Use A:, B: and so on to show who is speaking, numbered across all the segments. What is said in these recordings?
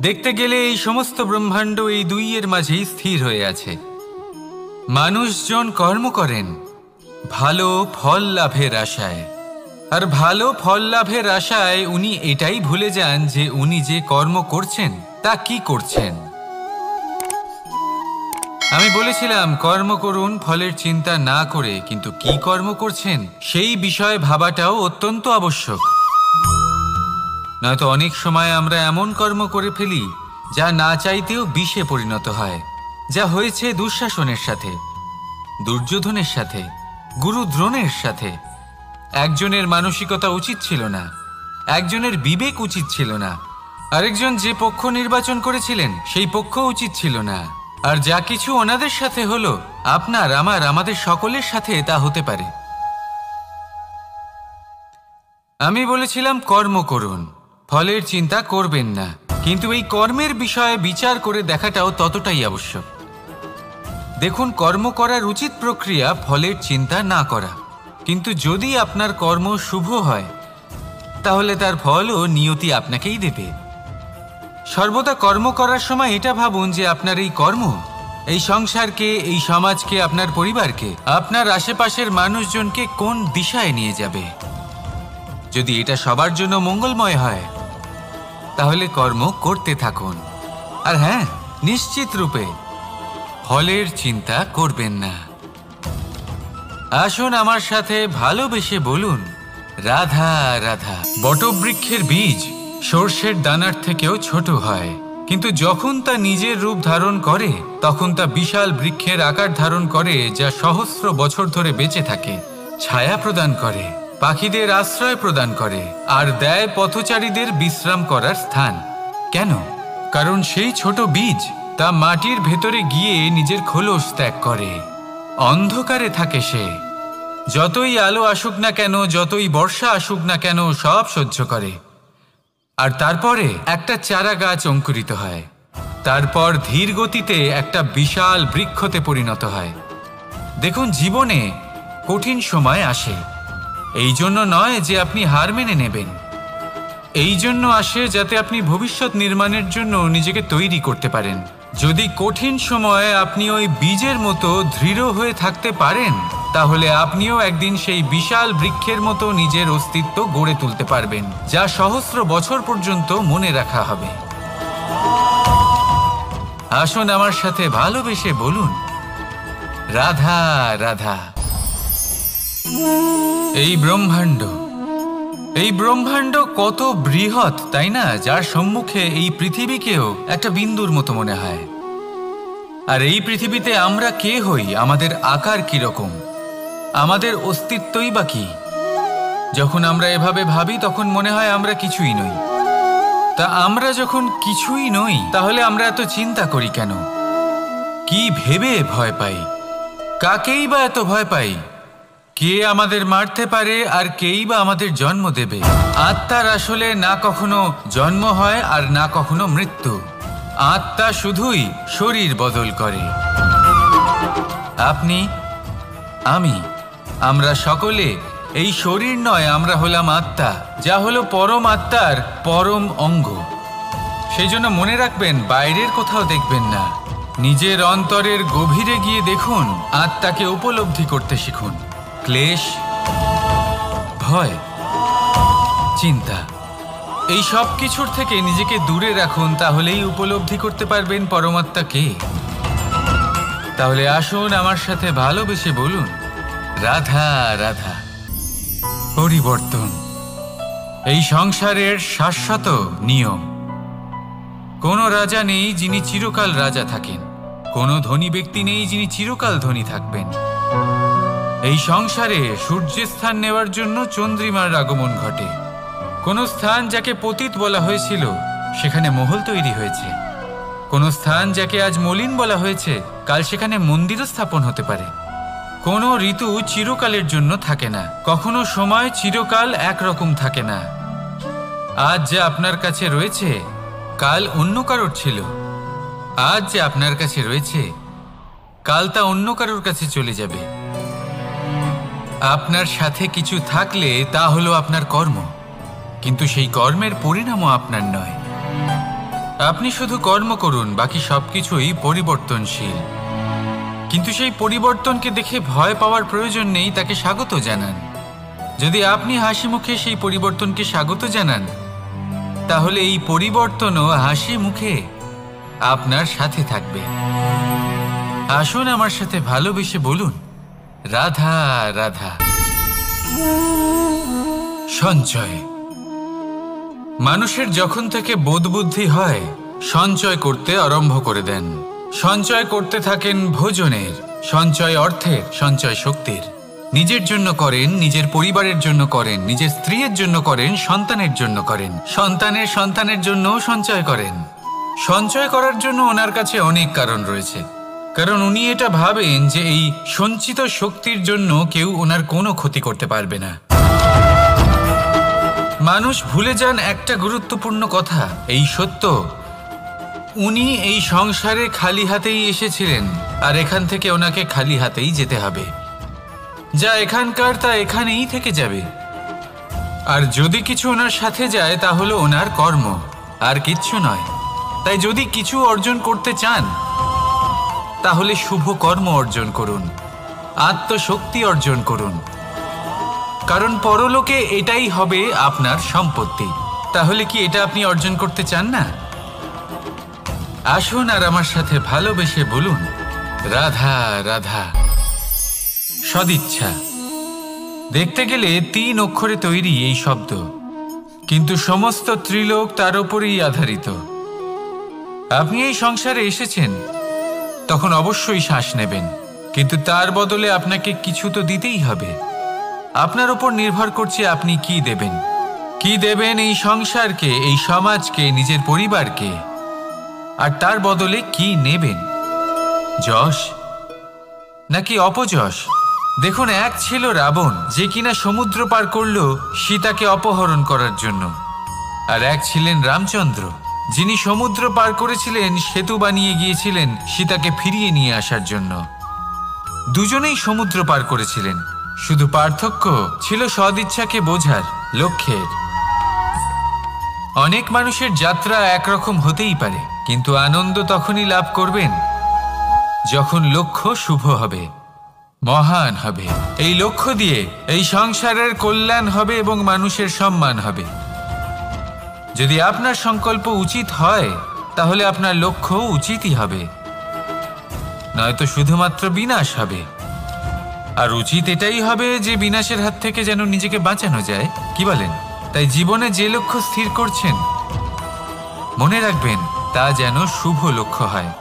A: দেখতে গেলে এই সমস্ত ব্রহ্মাণ্ড এই দুইয়ের মাঝেই স্থির হয়ে আছে। মানুষজন কর্ম করেন ভালো ফল লাভের আশায়, আর ভালো ফল লাভের আশায় উনি এটাই ভুলে যান যে উনি যে কর্ম করছেন তা কি করছেন। আমি বলেছিলাম কর্ম করুন ফলের চিন্তা না করে, কিন্তু কি কর্ম করছেন সেই বিষয়ে ভাবাটাও অত্যন্ত আবশ্যক। নয়তো অনেক সময় আমরা এমন কর্ম করে ফেলি যা না চাইতেও বিষে পরিণত হয়, যা হয়েছে দুঃশাসনের সাথে, দুর্যোধনের সাথে, গুরু দ্রোণের সাথে। একজনের মানসিকতা উচিত ছিল না, একজনের বিবেক উচিত ছিল না, আরেকজন যে পক্ষ নির্বাচন করেছিলেন সেই পক্ষ উচিত ছিল না। আর যা কিছু ওনাদের সাথে হলো, আপনার আমাদের সকলের সাথে তা হতে পারে। আমি বলেছিলাম কর্ম করুন, ফলের চিন্তা করবেন না, কিন্তু এই কর্মের বিষয়ে বিচার করে দেখাটাও ততটাই আবশ্যক। দেখুন, কর্ম করার উচিত প্রক্রিয়া ফলের চিন্তা না করা, কিন্তু যদি আপনার কর্ম শুভ হয় তাহলে তার ফলও নিয়তি আপনাকেই দেবে। সর্বদা কর্ম করার সময় এটা ভাবুন যে আপনার এই কর্ম এই সংসারকে, এই সমাজকে, আপনার পরিবারকে, আপনার আশেপাশের মানুষজনকে কোন দিশায় নিয়ে যাবে। যদি এটা সবার জন্য মঙ্গলময় হয় তাহলে কর্ম করতে থাকুন। আর হ্যাঁ, নিশ্চিত রূপে ফলের চিন্তা করবেন না। আসুন আমার সাথে ভালোবেসে বলুন রাধা রাধা। বটবৃক্ষের বীজ সর্ষের দানার থেকেও ছোট হয়, কিন্তু যখন তা নিজের রূপ ধারণ করে তখন তা বিশাল বৃক্ষের আকার ধারণ করে, যা সহস্র বছর ধরে বেঁচে থাকে, ছায়া প্রদান করে, পাখিদের আশ্রয় প্রদান করে, আর দেয় পথচারীদের বিশ্রাম করার স্থান। কেন? কারণ সেই ছোট বীজ তা মাটির ভেতরে গিয়ে নিজের খোলস ত্যাগ করে। অন্ধকারে থাকে সে, যতই আলো আসুক না কেন, যতই বর্ষা আসুক না কেন, সব সহ্য করে। আর তারপরে একটা চারা গাছ অঙ্কুরিত হয়, তারপর ধীর গতিতে একটা বিশাল বৃক্ষতে পরিণত হয়। দেখুন, জীবনে কঠিন সময় আসে, এই জন্য নয় যে আপনি হার মেনে নেবেন, এই জন্য আসে যাতে আপনি ভবিষ্যৎ নির্মাণের জন্য নিজেকে তৈরি করতে পারেন। যদি কঠিন সময়ে আপনি ওই বীজের মতো দৃঢ় হয়ে থাকতে পারেন, তাহলে আপনিও একদিন সেই বিশাল বৃক্ষের মতো নিজের অস্তিত্ব গড়ে তুলতে পারবেন, যা সহস্র বছর পর্যন্ত মনে রাখা হবে। আসুন আমার সাথে ভালোবেসে বলুন রাধা রাধা। এই ব্রহ্মাণ্ড কত বৃহৎ, তাই না? যার সম্মুখে এই পৃথিবীকেও একটা বিন্দুর মতো মনে হয়। আর এই পৃথিবীতে আমরা কে হই, আমাদের আকার কিরকম, আমাদের অস্তিত্বই বা কি? যখন আমরা এভাবে ভাবি তখন মনে হয় আমরা কিছুই নই। তা আমরা যখন কিছুই নই, তাহলে আমরা এত চিন্তা করি কেন? কি ভেবে ভয় পাই? কাকেই বা এত ভয় পাই? কে আমাদের মারতে পারে আর কেই বা আমাদের জন্ম দেবে? আত্মার আসলে না কখনো জন্ম হয় আর না কখনো মৃত্যু। আত্মা শুধুই শরীর বদল করে। আপনি, আমি, আমরা সকলে এই শরীর নয়, আমরা হলাম আত্মা, যা হলো পরম আত্মার পরম অঙ্গ। সেই জন্য মনে রাখবেন, বাইরের কোথাও দেখবেন না, নিজের অন্তরের গভীরে গিয়ে দেখুন, আত্মাকে উপলব্ধি করতে শিখুন। ক্লেশ, ভয়, চিন্তা, এই সব কিছুর থেকে নিজেকে দূরে রাখুন, তাহলেই উপলব্ধি করতে পারবেন পরমাত্মাকে। তাহলে আসুন আমার সাথে ভালোবেসে বলুন রাধা রাধা। পরিবর্তন এই সংসারের শাশ্বত নিয়ম। কোনো রাজা নেই যিনি চিরকাল রাজা থাকেন, কোনো ধনী ব্যক্তি নেই যিনি চিরকাল ধনী থাকবেন। এই সংসারে সূর্যের স্থান নেওয়ার জন্য চন্দ্রিমার আগমন ঘটে। কোন স্থান যাকে পতিত বলা হয়েছিল সেখানে মহল তৈরি হয়েছে। কোন স্থান যাকে আজ মলিন বলা হয়েছে কাল সেখানে মন্দিরও স্থাপন হতে পারে। কোনো ঋতু চিরকালের জন্য থাকে না, কখনো সময় চিরকাল একরকম থাকে না। আজ যা আপনার কাছে রয়েছে কাল অন্য কারোর ছিল, আজ যে আপনার কাছে রয়েছে কাল তা অন্য কারোর কাছে চলে যাবে। আপনার সাথে কিছু থাকলে তা হলো আপনার কর্ম, কিন্তু সেই কর্মের পরিণামও আপনার নয়। আপনি শুধু কর্ম করুন, বাকি সবকিছুই পরিবর্তনশীল। কিন্তু সেই পরিবর্তনকে দেখে ভয় পাওয়ার প্রয়োজন নেই, তাকে স্বাগত জানান। যদি আপনি হাসি মুখে সেই পরিবর্তনকে স্বাগত জানান, তাহলে এই পরিবর্তনও হাসি মুখে আপনার সাথে থাকবে। আসুন আমার সাথে ভালোবেসে বলুন, রাধা রাধা। সঞ্চয়। মানুষের যখন থেকে বোধ বুদ্ধি হয়, সঞ্চয় করতে আরম্ভ করে দেন। সঞ্চয় করতে থাকেন ভোজনের, সঞ্চয় অর্থের, সঞ্চয় শক্তির। নিজের জন্য করেন, নিজের পরিবারের জন্য করেন, নিজের স্ত্রীর জন্য করেন, সন্তানের জন্য করেন, সন্তানের সন্তানের জন্যও সঞ্চয় করেন। সঞ্চয় করার জন্য ওনার কাছে অনেক কারণ রয়েছে, কারণ উনি এটা ভাবেন যে এই সঞ্চিত শক্তির জন্য কেউ ওনার কোনো ক্ষতি করতে পারবে না। মানুষ ভুলে যান একটা গুরুত্বপূর্ণ কথা, এই সত্য, উনি এই সংসারে খালি হাতেই এসেছিলেন, আর এখান থেকে ওনাকে খালি হাতেই যেতে হবে। যা এখানকার তা এখানেই থেকে যাবে। আর যদি কিছু ওনার সাথে যায় তা হলো ওনার কর্ম, আর কিচ্ছু নয়। তাই যদি কিছু অর্জন করতে চান, তাহলে শুভ কর্ম অর্জন করুন, আত্মশক্তি অর্জন করুন, কারণ পরলোকে এটাই হবে আপনার সম্পত্তি। তাহলে কি এটা আপনি অর্জন করতে চান না? আসুন আর আমার সাথে ভালোবেসে বলুন, রাধা রাধা। সদিচ্ছা। দেখতে গেলে 3 অক্ষরে তৈরি এই শব্দ, কিন্তু সমস্ত ত্রিলোক তার উপরেই আধারিত। আপনি এই সংসারে এসেছেন, তখন অবশ্যই শ্বাস নেবেন, কিন্তু তার বদলে আপনাকে কিছু তো দিতেই হবে। আপনার উপর নির্ভর করছে আপনি কি দেবেন। কি দেবেন এই সংসারকে, এই সমাজকে, নিজের পরিবারকে, আর তার বদলে কি নেবেন? যশ নাকি অপযশ? দেখুন, এক ছিল রাবণ, যে কিনা সমুদ্র পার করল সীতাকে অপহরণ করার জন্য, আর এক ছিলেন রামচন্দ্র, যিনি সমুদ্র পার করেছিলেন, সেতু বানিয়ে গিয়েছিলেন সীতাকে ফিরিয়ে নিয়ে আসার জন্য। দুজনেই সমুদ্র পার করেছিলেন, শুধু পার্থক্য ছিল সদিচ্ছাকে বোঝার, লক্ষ্যের। অনেক মানুষের যাত্রা একরকম হতেই পারে, কিন্তু আনন্দ তখনই লাভ করবেন যখন লক্ষ্য শুভ হবে, মহান হবে। এই লক্ষ্য দিয়ে এই সংসারের কল্যাণ হবে এবং মানুষের সম্মান হবে। যদি আপনার সংকল্প উচিত হয়, তাহলে আপনার লক্ষ্য উচিতই হবে, নয়তো শুধুমাত্র বিনাশ হবে। আর উচিত এটাই হবে যে বিনাশের হাত থেকে যেন নিজেকে বাঁচানো যায়, কি বলেন? তাই জীবনে যে লক্ষ্য স্থির করছেন, মনে রাখবেন তা যেন শুভ লক্ষ্য হয়।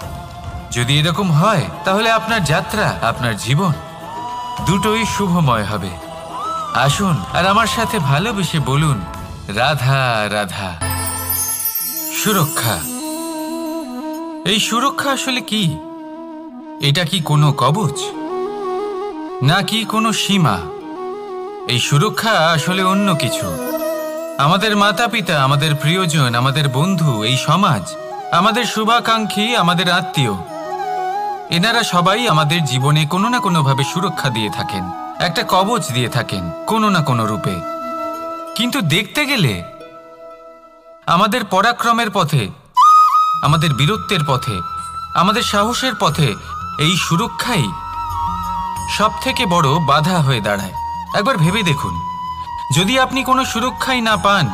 A: যদি এরকম হয়, তাহলে আপনার যাত্রা, আপনার জীবন দুটোই শুভময় হবে। আসুন আর আমার সাথে ভালোবেসে বলুন, রাধা রাধা। সুরক্ষা। এই সুরক্ষা আসলে কি? এটা কি কোনো কবচ নাকি কোনো সীমা? এই সুরক্ষা আসলে অন্য কিছু। আমাদের মাতা পিতা, আমাদের প্রিয়জন, আমাদের বন্ধু, এই সমাজ, আমাদের শুভাকাঙ্ক্ষী, আমাদের আত্মীয়, এনারা সবাই আমাদের জীবনে কোনো না কোনোভাবে সুরক্ষা দিয়ে থাকেন, একটা কবচ দিয়ে থাকেন কোনো না কোনো রূপে। কিন্তু দেখতে গেলে আমাদের পরাক্রমের পথে, আমাদের বীরত্বের পথে, আমাদের সাহসের পথে এই সুরক্ষাই সবথেকে বড় বাধা হয়ে দাঁড়ায়। একবার ভেবে দেখুন, যদি আপনি কোনো সুরক্ষাই না পান,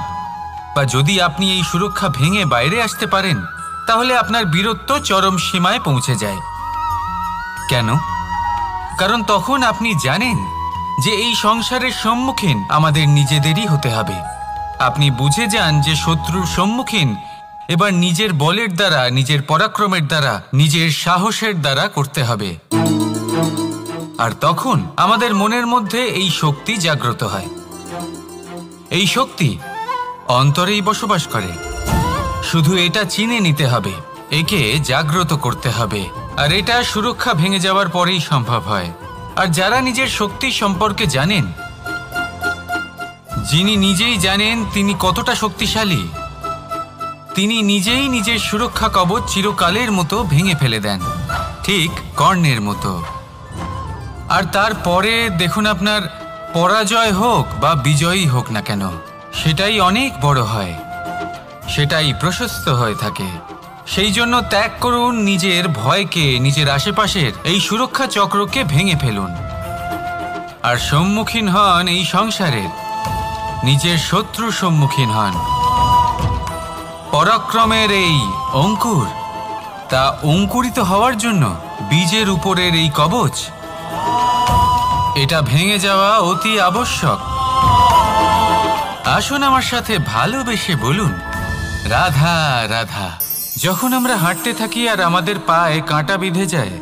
A: বা যদি আপনি এই সুরক্ষা ভেঙে বাইরে আসতে পারেন, তাহলে আপনার বীরত্ব চরম সীমায় পৌঁছে যায়। কেন? কারণ তখন আপনি জানেন যে এই সংসারের সম্মুখীন আমাদের নিজেদেরই হতে হবে। আপনি বুঝে যান যে শত্রুর সম্মুখীন এবার নিজের বলের দ্বারা, নিজের পরাক্রমের দ্বারা, নিজের সাহসের দ্বারা করতে হবে। আর তখন আমাদের মনের মধ্যে এই শক্তি জাগ্রত হয়। এই শক্তি অন্তরেই বসবাস করে, শুধু এটা চিনে নিতে হবে, একে জাগ্রত করতে হবে। আর এটা সুরক্ষা ভেঙে যাওয়ার পরেই সম্ভব হয়। আর যারা নিজের শক্তি সম্পর্কে জানেন, যিনি নিজেই জানেন তিনি কতটা শক্তিশালী, তিনি নিজেই নিজের সুরক্ষা কবচ চিরকালের মতো ভেঙে ফেলে দেন, ঠিক কর্ণের মতো। আর তারপরে দেখুন, আপনার পরাজয় হোক বা বিজয়ী হোক না কেন, সেটাই অনেক বড় হয়, সেটাই প্রশস্ত হয়ে থাকে। সেই জন্য ত্যাগ করুন নিজের ভয়কে, নিজের আশেপাশের এই সুরক্ষা চক্রকে ভেঙে ফেলুন আর সম্মুখীন হন এই সংসারের নিজের শত্রুর সম্মুখীন হন। পরাক্রমের এই অঙ্কুর, তা অঙ্কুরিত হওয়ার জন্য বীজের উপরের এই কবচ, এটা ভেঙে যাওয়া অতি আবশ্যক। আসুন আমার সাথে ভালোবেসে বলুন, রাধা রাধা। যখন আমরা হাঁটতে থাকি আর আমাদের পায়ে কাঁটা বিঁধে যায়,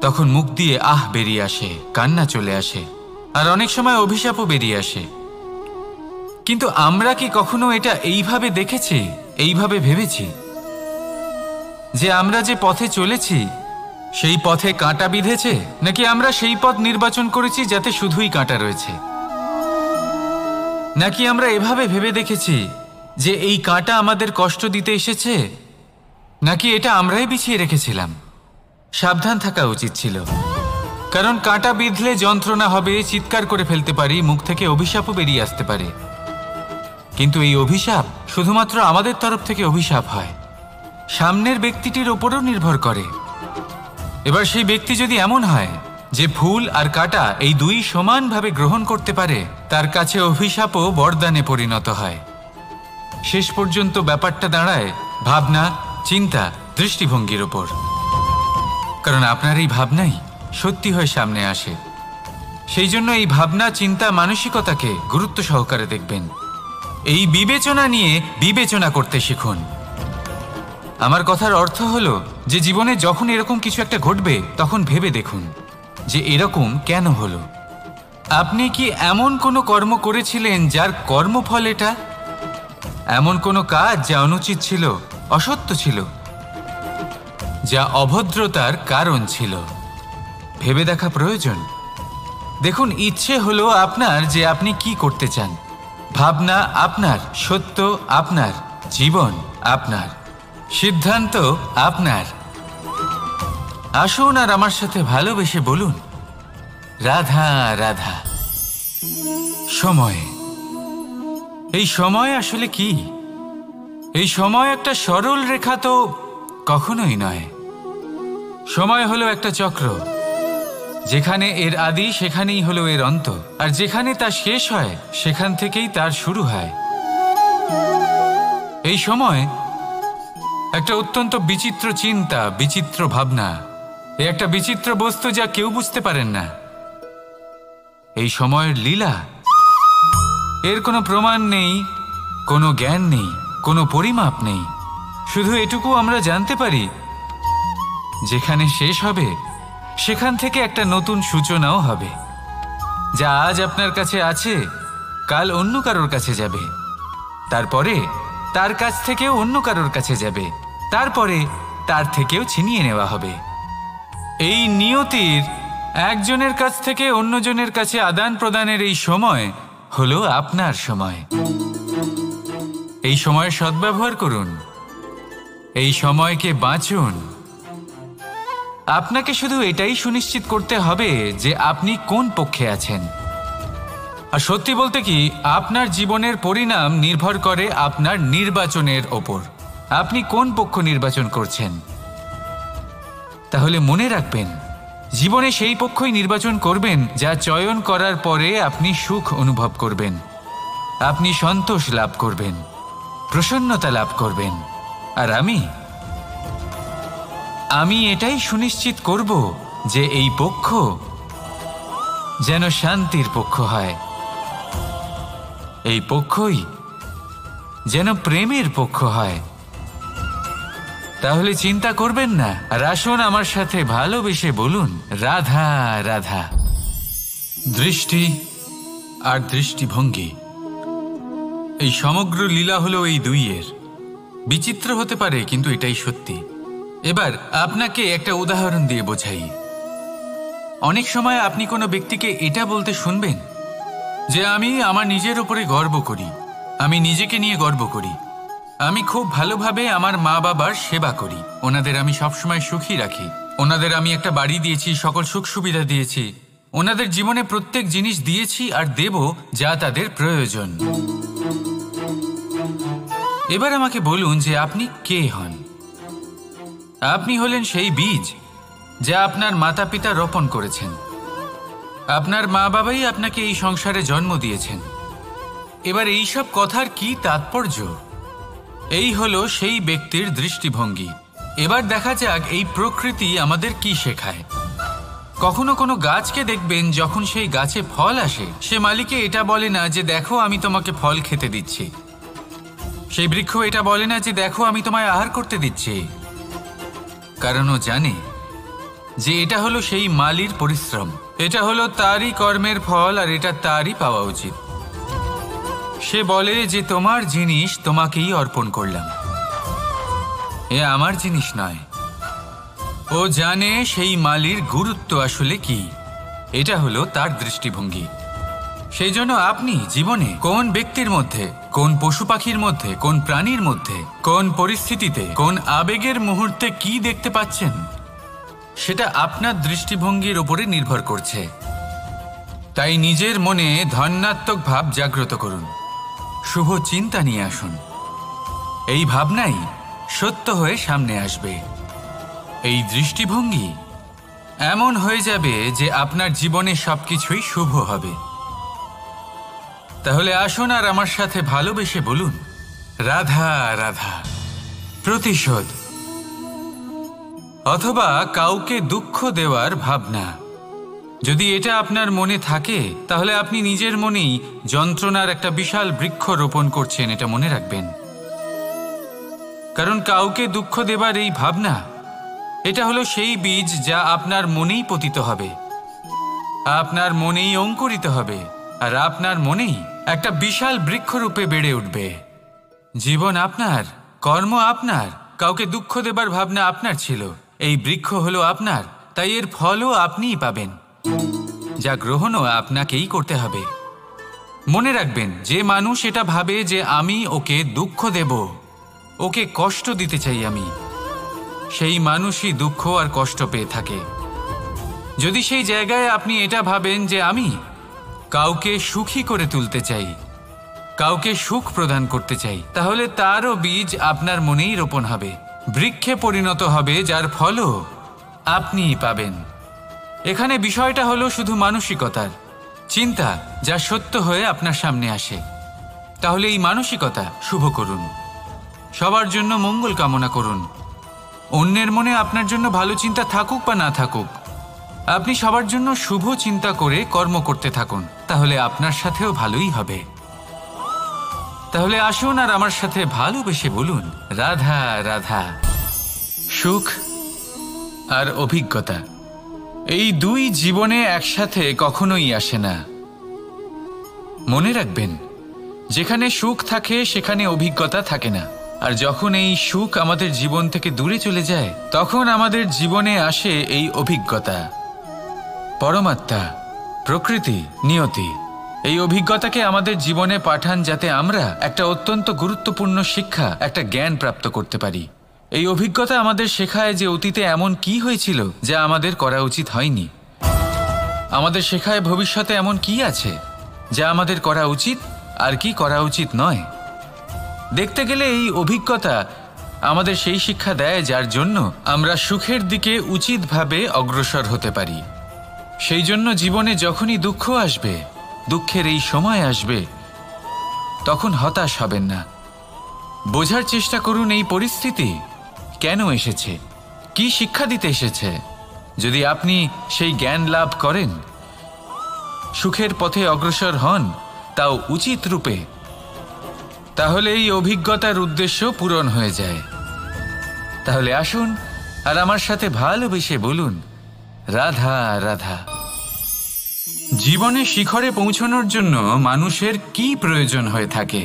A: তখন মুখ দিয়ে আহ বেরিয়ে আসে, কান্না চলে আসে, আর অনেক সময় অভিশাপও বেরিয়ে আসে। কিন্তু আমরা কি কখনো এটা এইভাবে দেখেছি, এইভাবে ভেবেছি যে আমরা যে পথে চলেছি সেই পথে কাঁটা বিঁধেছে, নাকি আমরা সেই পথ নির্বাচন করেছি যাতে শুধুই কাঁটা রয়েছে? নাকি আমরা এভাবে ভেবে দেখেছি যে এই কাঁটা আমাদের কষ্ট দিতে এসেছে, নাকি এটা আমরাই বিছিয়ে রেখেছিলাম? সাবধান থাকা উচিত ছিল, কারণ কাঁটা বিঁধলে যন্ত্রণা হবে, চিৎকার করে ফেলতে পারি, মুখ থেকে অভিশাপও বেরিয়ে আসতে পারে। কিন্তু এই অভিশাপ শুধুমাত্র আমাদের তরফ থেকে অভিশাপ হয়, সামনের ব্যক্তিটির ওপরও নির্ভর করে। এবার সেই ব্যক্তি যদি এমন হয় যে ফুল আর কাঁটা এই দুই সমানভাবে গ্রহণ করতে পারে, তার কাছে অভিশাপও বরদানে পরিণত হয়। শেষ পর্যন্ত ব্যাপারটা দাঁড়ায় ভাবনা, চিন্তা, দৃষ্টিভঙ্গির ওপর। কারণ আপনার এই ভাবনাই সত্যি হয়ে সামনে আসে। সেই জন্য এই ভাবনা, চিন্তা, মানসিকতাকে গুরুত্ব সহকারে দেখবেন। এই বিবেচনা নিয়ে বিবেচনা করতে শিখুন। আমার কথার অর্থ হলো যে জীবনে যখন এরকম কিছু একটা ঘটবে, তখন ভেবে দেখুন যে এরকম কেন হলো। আপনি কি এমন কোনো কর্ম করেছিলেন যার কর্মফল এটা? এমন কোনো কাজ যা অনুচিত ছিল, অসত্য ছিল, যা অভদ্রতার কারণ ছিল? ভেবে দেখা প্রয়োজন। দেখুন, ইচ্ছে হলো আপনার যে আপনি কি করতে চান, ভাবনা আপনার, সত্য আপনার, জীবন আপনার, সিদ্ধান্ত আপনার। আসুন আর আমার সাথে ভালোবেসে বলুন, রাধা রাধা। সময়, এই সময় আসলে কি? এই সময় একটা সরল রেখা তো কখনোই নয়। সময় হলো একটা চক্র, যেখানে এর আদি সেখানেই হলো এর অন্ত, আর যেখানে তা শেষ হয় সেখান থেকেই তার শুরু হয়। এই সময় একটা অত্যন্ত বিচিত্র চিন্তা, বিচিত্র ভাবনা, এ একটা বিচিত্র বস্তু যা কেউ বুঝতে পারেন না। এই সময়ের লীলা, এর কোনো প্রমাণ নেই, কোনো জ্ঞান নেই, কোনো পরিমাপ নেই। শুধু এটুকু আমরা জানতে পারি, যেখানে শেষ হবে সেখান থেকে একটা নতুন সূচনাও হবে। যা আজ আপনার কাছে আছে, কাল অন্য কারোর কাছে যাবে, তারপরে তার কাছ থেকেও অন্য কারোর কাছে যাবে, তারপরে তার থেকেও ছিনিয়ে নেওয়া হবে। এই নিয়তির একজনের কাছ থেকে অন্যজনের কাছে আদান প্রদানের এই সময় হলো আপনার সময়। এই সময়ের সদ্ব্যবহার করুন, এই সময়কে বাঁচুন। আপনাকে শুধু এটাই সুনিশ্চিত করতে হবে যে আপনি কোন পক্ষে আছেন। আর সত্যি বলতে কি, আপনার জীবনের পরিণাম নির্ভর করে আপনার নির্বাচনের ওপর। আপনি কোন পক্ষ নির্বাচন করছেন। তাহলে মনে রাখবেন, জীবনে সেই পক্ষই নির্বাচন করবেন যা চয়ন করার পরে আপনি সুখ অনুভব করবেন, আপনি সন্তোষ লাভ করবেন, প্রসন্নতা লাভ করবেন। আর আমি এটাই সুনিশ্চিত করব যে এই পক্ষ যেন শান্তির পক্ষ হয়, এই পক্ষই যেন প্রেমের পক্ষ হয়। তাহলে চিন্তা করবেন না, আর আসুন আমার সাথে ভালোবেসে বলুন, রাধা রাধা। দৃষ্টি আর দৃষ্টিভঙ্গি, এই সমগ্র লীলা হলো এই দুইয়ের। বিচিত্র হতে পারে, কিন্তু এটাই সত্যি। এবার আপনাকে একটা উদাহরণ দিয়ে বোঝাই। অনেক সময় আপনি কোনো ব্যক্তিকে এটা বলতে শুনবেন যে আমি আমার নিজের উপরে গর্ব করি, আমি নিজেকে নিয়ে গর্ব করি, আমি খুব ভালোভাবে আমার মা বাবার সেবা করি, ওনাদের আমি সবসময় সুখী রাখি, ওনাদের আমি একটা বাড়ি দিয়েছি, সকল সুখ সুবিধা দিয়েছি, ওনাদের জীবনে প্রত্যেক জিনিস দিয়েছি আর দেব যা তাদের প্রয়োজন। এবার আমাকে বলুন যে আপনি কে হন। আপনি হলেন সেই বীজ যা আপনার মাতা পিতা রোপণ করেছেন। আপনার মা বাবাই আপনাকে এই সংসারে জন্ম দিয়েছেন। এবার এইসব কথার কি তাৎপর্য? এই হলো সেই ব্যক্তির দৃষ্টিভঙ্গি। এবার দেখা যাক এই প্রকৃতি আমাদের কি শেখায়। কখনো কোনো গাছকে দেখবেন, যখন সেই গাছে ফল আসে, সে মালিকে এটা বলে না যে দেখো আমি তোমাকে ফল খেতে দিচ্ছি। সেই বৃক্ষ এটা বলে না যে দেখো আমি তোমায় আহার করতে দিচ্ছি, কারণ ও জানে যে এটা হলো সেই মালির পরিশ্রম, এটা হলো তারই কর্মের ফল, আর এটা তারই পাওয়া উচিত। সে বলে যে তোমার জিনিস তোমাকেই অর্পণ করলাম, এ আমার জিনিস নয়। ও জানে সেই মালির গুরুত্ব আসলে কি। এটা হলো তার দৃষ্টিভঙ্গি। সেই জন্য আপনি জীবনে কোন ব্যক্তির মধ্যে, কোন পশু পাখির মধ্যে, কোন প্রাণীর মধ্যে, কোন পরিস্থিতিতে, কোন আবেগের মুহূর্তে কি দেখতে পাচ্ছেন, সেটা আপনার দৃষ্টিভঙ্গির উপরে নির্ভর করছে। তাই নিজের মনে ধন্যাত্মক ভাব জাগ্রত করুন, শুভ চিন্তা নিয়ে আসুন। এই ভাবনাই সত্য হয়ে সামনে আসবে। এই দৃষ্টিভঙ্গি এমন হয়ে যাবে যে আপনার জীবনে সবকিছুই শুভ হবে। তাহলে আসুন আর আমার সাথে ভালোবেসে বলুন, রাধা রাধা। প্রতিশোধ অথবা কাউকে দুঃখ দেওয়ার ভাবনা, যদি এটা আপনার মনে থাকে, তাহলে আপনি নিজের মনেই যন্ত্রণার একটা বিশাল বৃক্ষ রোপণ করছেন, এটা মনে রাখবেন। কারণ কাউকে দুঃখ দেবার এই ভাবনা, এটা হলো সেই বীজ যা আপনার মনেই পতিত হবে, আপনার মনেই অঙ্কুরিত হবে, আর আপনার মনেই একটা বিশাল বৃক্ষরূপে বেড়ে উঠবে। জীবন আপনার, কর্ম আপনার, কাউকে দুঃখ দেবার ভাবনা আপনার ছিল, এই বৃক্ষ হলো আপনার, তাই এর ফলও আপনিই পাবেন, যা গ্রহণও আপনাকেই করতে হবে। মনে রাখবেন, যে মানুষ এটা ভাবে যে আমি ওকে দুঃখ দেব, ওকে কষ্ট দিতে চাই আমি, সেই মানুষই দুঃখ আর কষ্ট পেয়ে থাকে। যদি সেই জায়গায় আপনি এটা ভাবেন যে আমি কাউকে সুখী করে তুলতে চাই, কাউকে সুখ প্রদান করতে চাই, তাহলে তারও বীজ আপনার মনেই রোপণ হবে, বৃক্ষে পরিণত হবে, যার ফলও আপনিই পাবেন। এখানে বিষয়টা হলো শুধু মানসিকতার চিন্তা, যা সত্য হয়ে আপনার সামনে আসে। তাহলে এই মানসিকতা শুভ করুন, সবার জন্য মঙ্গল কামনা করুন। অন্যের মনে আপনার জন্য ভালো চিন্তা থাকুক বা না থাকুক, আপনি সবার জন্য শুভ চিন্তা করে কর্ম করতে থাকুন, তাহলে আপনার সাথেও ভালোই হবে। তাহলে আসুন আর আমার সাথে ভালোবেসে বলুন, রাধা রাধা। সুখ আর অভিজ্ঞতা, এই দুই জীবনে একসাথে কখনোই আসে না। মনে রাখবেন, যেখানে সুখ থাকে সেখানে অভিজ্ঞতা থাকে না, আর যখন এই সুখ আমাদের জীবন থেকে দূরে চলে যায়, তখন আমাদের জীবনে আসে এই অভিজ্ঞতা। পরমাত্মা, প্রকৃতি, নিয়তি এই অভিজ্ঞতাকে আমাদের জীবনে পাঠান, যাতে আমরা একটা অত্যন্ত গুরুত্বপূর্ণ শিক্ষা, একটা জ্ঞান প্রাপ্ত করতে পারি। এই অভিজ্ঞতা আমাদের শেখায় যে অতীতে এমন কি হয়েছিল যা আমাদের করা উচিত হয়নি। আমাদের শেখায় ভবিষ্যতে এমন কি আছে যা আমাদের করা উচিত আর কি করা উচিত নয়। দেখতে গেলে এই অভিজ্ঞতা আমাদের সেই শিক্ষা দেয় যার জন্য আমরা সুখের দিকে উচিতভাবে অগ্রসর হতে পারি। সেই জন্য জীবনে যখনই দুঃখ আসবে, দুঃখের এই সময় আসবে, তখন হতাশ হবেন না। বোঝার চেষ্টা করুন এই পরিস্থিতি কেন এসেছে, কি শিক্ষা দিতে এসেছে। যদি আপনি সেই জ্ঞান লাভ করেন, সুখের পথে অগ্রসর হন, তাও উচিত রূপে, তাহলে এই অভিজ্ঞতার উদ্দেশ্য পূরণ হয়ে যায়। তাহলে আসুন আর আমার সাথে ভালোবেসে বলুন, রাধা রাধা। জীবনে শিখরে পৌঁছানোর জন্য মানুষের কি প্রয়োজন হয়ে থাকে?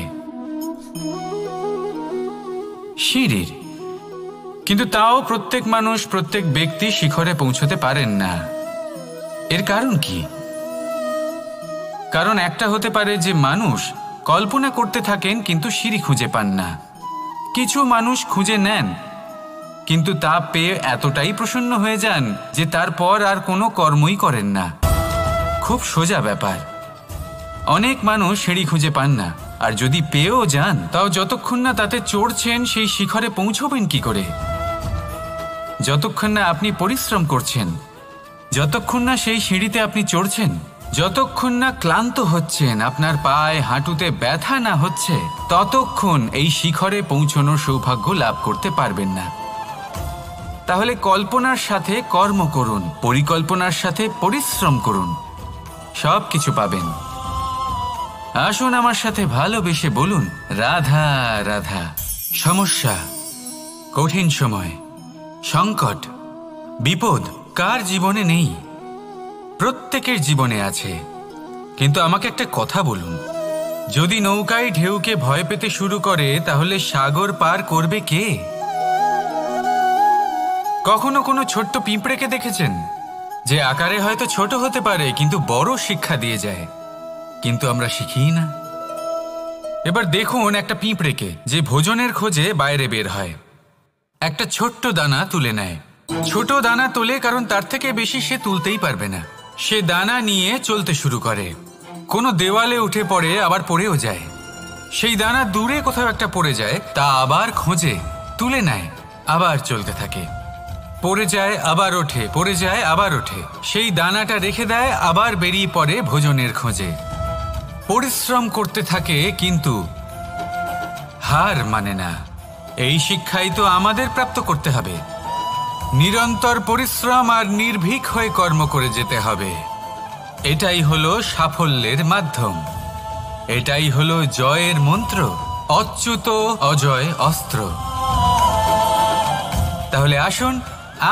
A: সিঁড়ির। কিন্তু তাও প্রত্যেক মানুষ, প্রত্যেক ব্যক্তি শিখরে পৌঁছতে পারেন না। এর কারণ কি? কারণ একটা হতে পারে যে মানুষ কল্পনা করতে থাকেন কিন্তু সিঁড়ি খুঁজে পান না। কিছু মানুষ খুঁজে নেন কিন্তু তা পেয়ে এতটাই প্রসন্ন হয়ে যান যে তারপর আর কোনো কর্মই করেন না। খুব সোজা ব্যাপার। অনেক মানুষ সিঁড়ি খুঁজে পান না, আর যদি পেয়েও যান তাও যতক্ষণ না তাতে চড়ছেন সেই শিখরে পৌঁছবেন কি করে। যতক্ষণ না আপনি পরিশ্রম করছেন, যতক্ষণ না সেই সিঁড়িতে আপনি চড়ছেন, যতক্ষণ না ক্লান্ত হচ্ছেন, আপনার পায়ে হাঁটুতে ব্যথা না হচ্ছে, ততক্ষণ এই শিখরে পৌঁছানোর সৌভাগ্য লাভ করতে পারবেন না। তাহলে কল্পনার সাথে কর্ম করুন, পরিকল্পনার সাথে পরিশ্রম করুন, সব কিছু পাবেন। আসুন আমার সাথে ভালোবেসে বলুন, রাধা রাধা। সমস্যা, কঠিন সময়, সংকট, বিপদ কার জীবনে নেই? প্রত্যেকের জীবনে আছে। কিন্তু আমাকে একটা কথা বলুন, যদি নৌকায় ঢেউকে ভয় পেতে শুরু করে, তাহলে সাগর পার করবে কে? কখনো কোনো ছোট্ট পিঁপড়েকে দেখেছেন, যে আকারে হয়তো ছোট হতে পারে কিন্তু বড় শিক্ষা দিয়ে যায়? কিন্তু আমরা শিখি না। এবার দেখুন একটা পিঁপড়েকে, যে ভোজনের খোঁজে বাইরে বের হয়, একটা ছোট্ট দানা তুলে নেয়। ছোট দানা তোলে কারণ তার থেকে বেশি সে তুলতেই পারবে না। সে দানা নিয়ে চলতে শুরু করে, কোনো দেওয়ালে উঠে পড়ে, আবার পড়েও যায়। সেই দানা দূরে কোথাও একটা পড়ে যায়, তা আবার খোঁজে, তুলে নেয়, আবার চলতে থাকে। পড়ে যায়, আবার ওঠে, পড়ে যায়, আবার ওঠে। সেই দানাটা রেখে দেয়, আবার বেরিয়ে পড়ে ভোজনের খোঁজে। পরিশ্রম করতে থাকে কিন্তু হার মানে না। এই শিক্ষাই তো আমাদের প্রাপ্ত করতে হবে। নিরন্তর পরিশ্রম আর নির্ভীক হয়ে কর্ম করে যেতে হবে। এটাই হলো সাফল্যের মাধ্যম, এটাই হলো জয়ের মন্ত্র, অচ্যুত অজয় অস্ত্র। তাহলে আসুন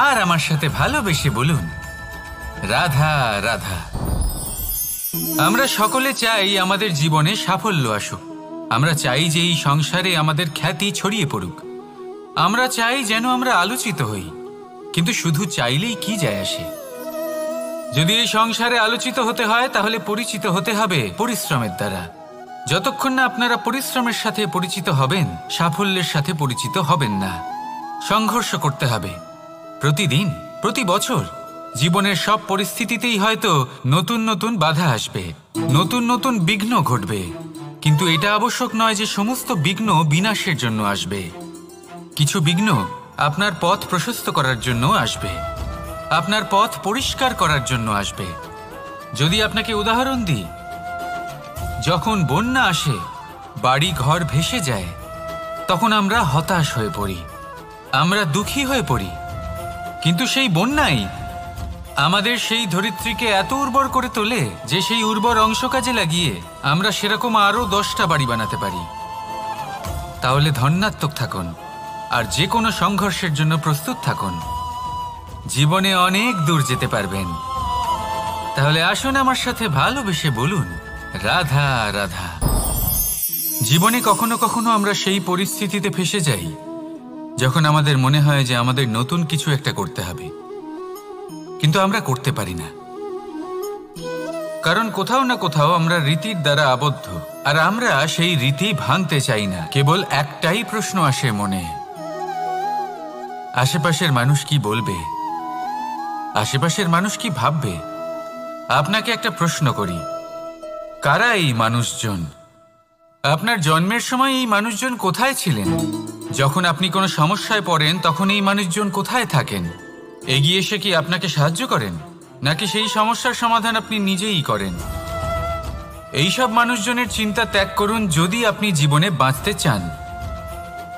A: আর আমার সাথে ভালোবেসে বলুন, রাধা রাধা। আমরা সকলে চাই আমাদের জীবনে সাফল্য আসুক। আমরা চাই যে এই সংসারে আমাদের খ্যাতি ছড়িয়ে পড়ুক। আমরা চাই যেন আমরা আলোচিত হই। কিন্তু শুধু চাইলেই কি যায় আসে? যদি এই সংসারে আলোচিত হতে হয়, তাহলে পরিচিত হতে হবে পরিশ্রমের দ্বারা। যতক্ষণ না আপনারা পরিশ্রমের সাথে পরিচিত হবেন, সাফল্যের সাথে পরিচিত হবেন না। সংঘর্ষ করতে হবে প্রতিদিন, প্রতি বছর। জীবনের সব পরিস্থিতিতেই হয়তো নতুন নতুন বাধা আসবে, নতুন নতুন বিঘ্ন ঘটবে। কিন্তু এটা আবশ্যক নয় যে সমস্ত বিঘ্ন বিনাশের জন্য আসবে। কিছু বিঘ্ন আপনার পথ প্রশস্ত করার জন্য আসবে, আপনার পথ পরিষ্কার করার জন্য আসবে। যদি আপনাকে উদাহরণ দিই, যখন বন্যা আসে, বাড়ি ঘর ভেসে যায়, তখন আমরা হতাশ হয়ে পড়ি, আমরা দুঃখী হয়ে পড়ি। কিন্তু সেই বন্যাই আমাদের সেই ধরিত্রীকে এত উর্বর করে তোলে যে সেই উর্বর অংশ কাজে লাগিয়ে আমরা সেরকম আরও 10টা বাড়ি বানাতে পারি। তাহলে ধন্যাত্মক থাকুন আর যে কোনো সংঘর্ষের জন্য প্রস্তুত থাকুন। জীবনে অনেক দূর যেতে পারবেন। তাহলে আসুন আমার সাথে ভালোবেসে বলুন, রাধা রাধা। জীবনে কখনো কখনো আমরা সেই পরিস্থিতিতে ফেসে যাই যখন আমাদের মনে হয় যে আমাদের নতুন কিছু একটা করতে হবে, কিন্তু আমরা করতে পারি না। কারণ কোথাও না কোথাও আমরা রীতির দ্বারা আবদ্ধ, আর আমরা সেই রীতি ভাঙতে চাই না। কেবল একটাই প্রশ্ন আসে মনে, আশেপাশের মানুষ কি বলবে, আশেপাশের মানুষ কি ভাববে। আপনাকে একটা প্রশ্ন করি, কারা এই মানুষজন? আপনার জন্মের সময় এই মানুষজন কোথায় ছিলেন? যখন আপনি কোনো সমস্যায় পড়েন, তখন এই মানুষজন কোথায় থাকেন? এগিয়ে এসে কি আপনাকে সাহায্য করেন, নাকি সেই সমস্যার সমাধান আপনি নিজেই করেন? এইসব মানুষজনের চিন্তা ত্যাগ করুন যদি আপনি জীবনে বাঁচতে চান।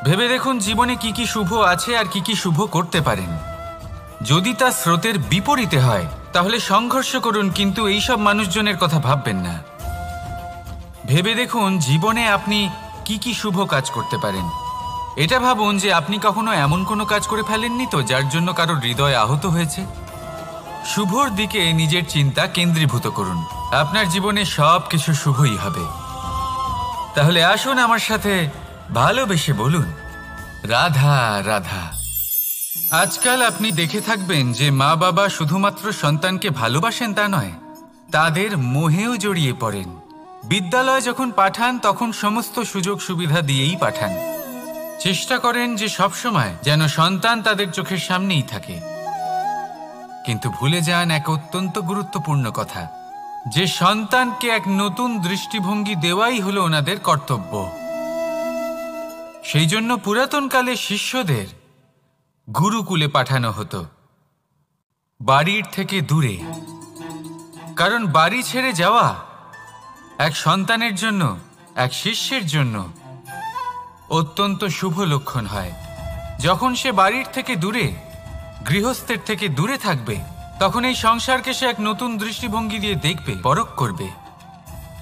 A: ভেবে দেখুন জীবনে কি কি শুভ আছে আর কি কি শুভ করতে পারেন। যদি তা স্রোতের বিপরীতে হয়, তাহলে সংঘর্ষ করুন, কিন্তু এইসব মানুষজনের কথা ভাববেন না। ভেবে দেখুন জীবনে আপনি কি কি শুভ কাজ করতে পারেন। এটা ভাবুন যে আপনি কখনো এমন কোনো কাজ করে ফেলেননি তো যার জন্য কারো হৃদয় আহত হয়েছে। শুভর দিকে নিজের চিন্তা কেন্দ্রীভূত করুন, আপনার জীবনে সব কিছু শুভই হবে। তাহলে আসুন আমার সাথে ভালোবেসে বলুন, রাধা রাধা। আজকাল আপনি দেখে থাকবেন যে মা বাবা শুধুমাত্র সন্তানকে ভালোবাসেন তা নয়, তাদের মোহেও জড়িয়ে পড়েন। বিদ্যালয়ে যখন পাঠান তখন সমস্ত সুযোগ সুবিধা দিয়েই পাঠান। চেষ্টা করেন যে সবসময় যেন সন্তান তাদের চোখের সামনেই থাকে। কিন্তু ভুলে যান এক অত্যন্ত গুরুত্বপূর্ণ কথা, যে সন্তানকে এক নতুন দৃষ্টিভঙ্গি দেওয়াই হলো ওনাদের কর্তব্য। সেই জন্য পুরাতন কালে শিষ্যদের গুরুকুলে পাঠানো হতো, বাড়ির থেকে দূরে। কারণ বাড়ি ছেড়ে যাওয়া এক সন্তানের জন্য, এক শিষ্যের জন্য অত্যন্ত শুভ লক্ষণ হয়। যখন সে বাড়ির থেকে দূরে, গৃহস্থের থেকে দূরে থাকবে, তখন এই সংসারকে সে এক নতুন দৃষ্টিভঙ্গি দিয়ে দেখবে, পরখ করবে,